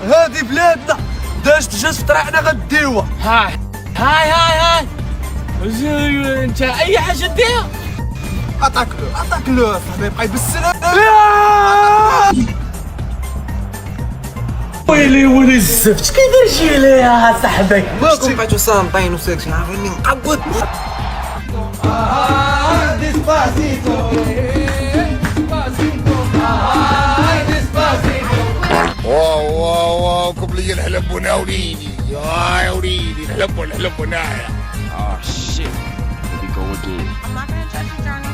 هذه بلادنا، داجت جات في طريقنا غديوها. هاي هاي هاي هاي انت اي حاجه ديها. عطاك له صاحبي، بقى يبسل. ويلي الزفت كيدير شي ليها صاحبي. واكم بقيتو صامتين وساكتين عارفيني مقود. واو كوب لي الحلب وانا وليدي يا وليدي الحلب ونايا. Oh shit. Here we go again. I'm not gonna judge your journey.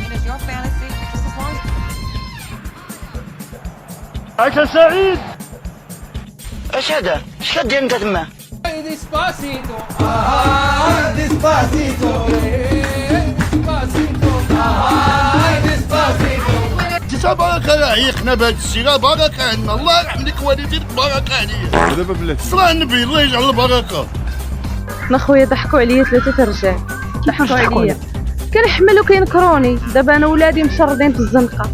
It is your fantasy. Just as long as عيش سعيد. ايش هذا؟ ايش كدير انت تما؟ تسع بركة رايقنا بهاد السيرة بركة عنا الله يرحم لك والديك بركة عليا. دابا بلاتي صلاة النبي الله يجعل البركة. انا خويا ضحكوا عليا 3 رجال، ضحكوا عليا كنحمل وكينكروني. دابا انا ولادي مشردين في الزنقه.